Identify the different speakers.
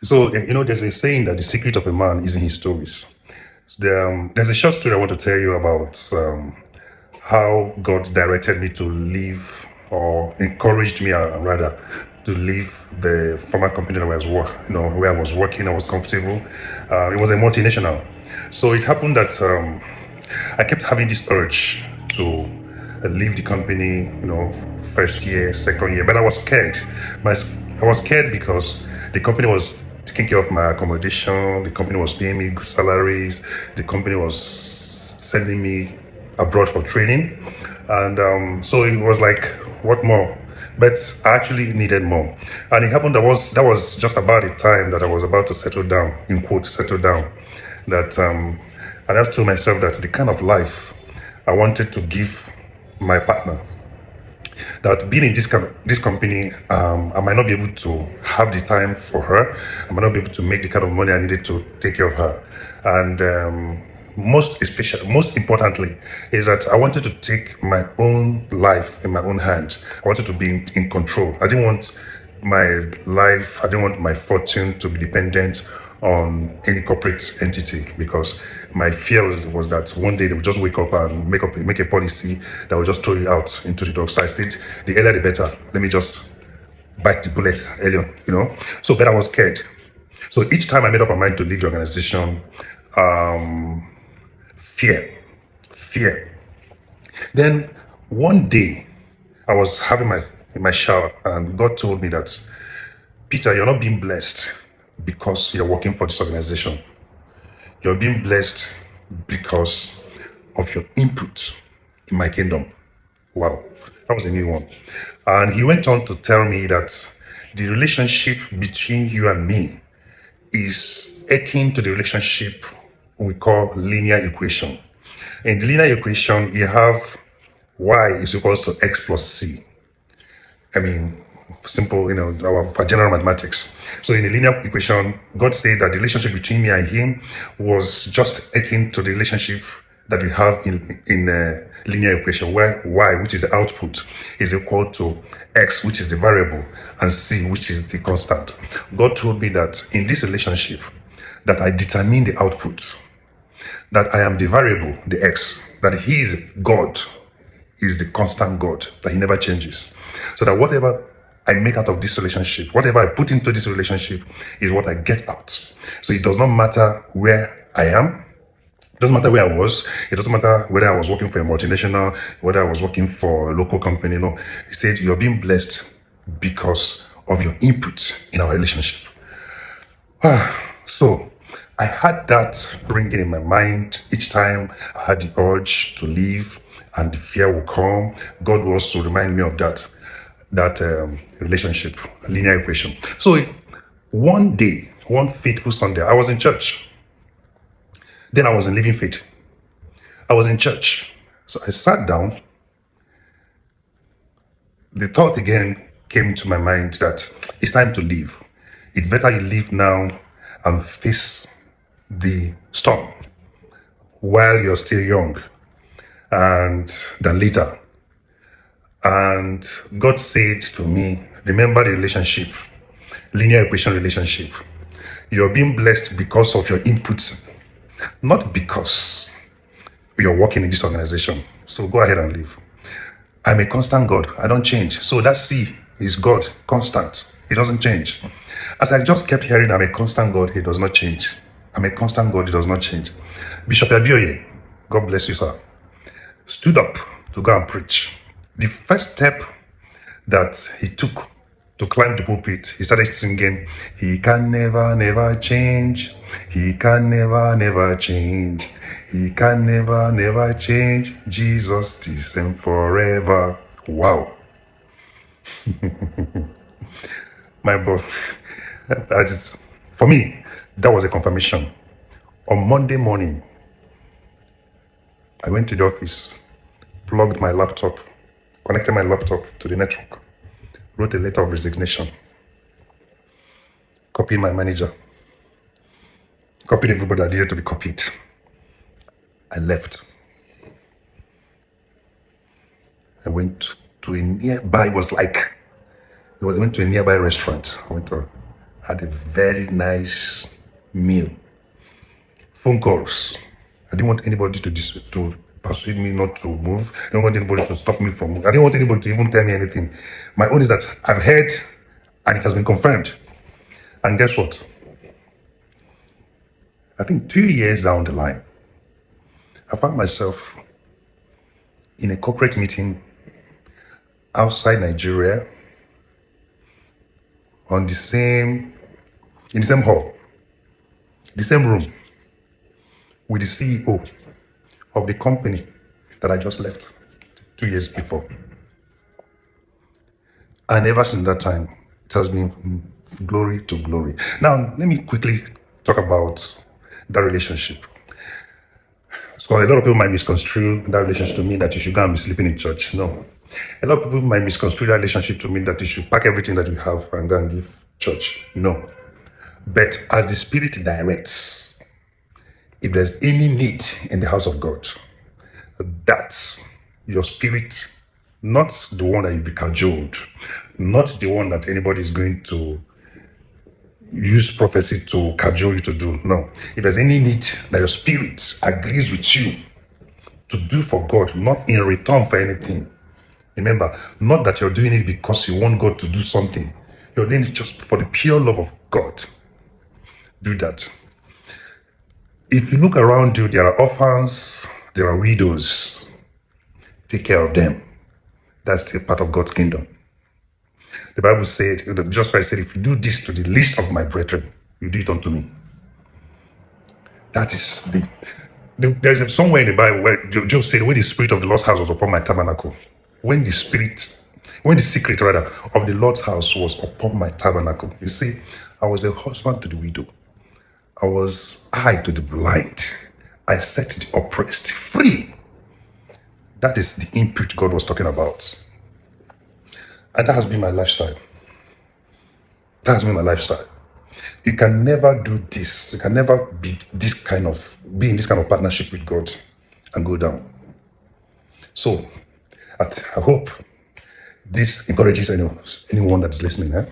Speaker 1: So, there's a saying that the secret of a man is in his stories. There's a short story I want to tell you about how God directed me to leave, or encouraged me, rather, to leave the former company that I was where I was working. I was comfortable. It was a multinational. So it happened that I kept having this urge to leave the company, first year, second year, but I was scared. I was scared because the company was taking care of my accommodation, the company was paying me good salaries, the company was sending me abroad for training, and so it was like, what more? But I actually needed more, and it happened that was just about the time that I was about to settle down, in quote, settle down. That I just told myself that the kind of life I wanted to give my partner, that being in this company, I might not be able to have the time for her. I might not be able to make the kind of money I needed to take care of her. And most importantly, is that I wanted to take my own life in my own hands. I wanted to be in control. I didn't want my life, I didn't want my fortune to be dependent on any corporate entity, because my fear was that one day they would just wake up and make a policy that would just throw you out into the dog. So I said, the earlier the better. Let me just bite the bullet earlier. So, but I was scared. So each time I made up my mind to leave the organization, um, fear, fear. Then one day, I was having my shower, and God told me that, Peter, you're not being blessed because you're working for this organization. You're being blessed because of your input in my kingdom. Wow, that was a new one. And he went on to tell me that the relationship between you and me is akin to the relationship we call linear equation. In the linear equation, you have y is equals to x plus c. I mean, simple, for general mathematics. So in the linear equation, God said that the relationship between me and him was just akin to the relationship that we have in linear equation, where y, which is the output, is equal to x, which is the variable, and c, which is the constant. God told me that in this relationship, that I determine the output, that I am the variable, the x, that he is God, is the constant God, that he never changes. So that whatever I make out of this relationship, whatever I put into this relationship, is what I get out. So it does not matter where I am. It doesn't matter where I was. It doesn't matter whether I was working for a multinational, whether I was working for a local company. No, he said, you're being blessed because of your input in our relationship. So I had that ringing in my mind each time I had the urge to leave, and the fear will come. God will also remind me of that relationship, linear equation. So one day, one fateful Sunday, I was in church. Then I was in Living Faith. I was in church. So I sat down. The thought again came to my mind that it's time to leave. It's better you leave now and face the storm while you're still young, and than later. And God said to me, remember the relationship, linear equation relationship. You're being blessed because of your inputs, not because you're working in this organization. So go ahead and leave. I'm a constant God. I don't change. So that C is God, constant. He doesn't change. As I just kept hearing, I'm a constant God, he does not change. I'm a constant God, he does not change. Bishop Abioye, God bless you, sir, stood up to go and preach. The first step that he took to climb the pulpit, he started singing, he can never, never change. He can never, never change. He can never, never change. Jesus the same forever. Wow. My bro, that is, for me, that was a confirmation. On Monday morning, I went to the office, plugged my laptop, connected my laptop to the network, wrote a letter of resignation, copied my manager, copied everybody that needed to be copied. I left. I went to a nearby, I went to a nearby restaurant. I went to had a very nice meal. Phone calls. I didn't want anybody to persuade me not to move. I didn't want anybody to stop me from moving. I didn't want anybody to even tell me anything. My own is that I've heard and it has been confirmed. And guess what? I think 3 years down the line, I found myself in a corporate meeting outside Nigeria in the same hall, the same room with the CEO of the company that I just left 2 years before. And ever since that time, it has been glory to glory. Now, let me quickly talk about that relationship. So a lot of people might misconstrue that relationship to mean that you should go and be sleeping in church. No. A lot of people might misconstrue that relationship to mean that you should pack everything that you have and go and give church. No. But as the Spirit directs, if there's any need in the house of God, that's your spirit, not the one that you be cajoled, not the one that anybody is going to use prophecy to cajole you to do. No. If there's any need that your spirit agrees with you to do for God, not in return for anything. Remember, not that you're doing it because you want God to do something. You're doing it just for the pure love of God. Do that. If you look around you, there are orphans, there are widows. Take care of them. That's a part of God's kingdom. The Bible said, Jesus Christ said, if you do this to the least of my brethren, you do it unto me. That is there's somewhere in the Bible where Job said, when the Spirit of the Lord's house was upon my tabernacle, when the secret rather of the Lord's house was upon my tabernacle, you see, I was a husband to the widow. I was eye to the blind. I set the oppressed free. That is the input God was talking about. And that has been my lifestyle. That has been my lifestyle. You can never do this. You can never be in this kind of partnership with God and go down. So I hope this encourages anyone that's listening.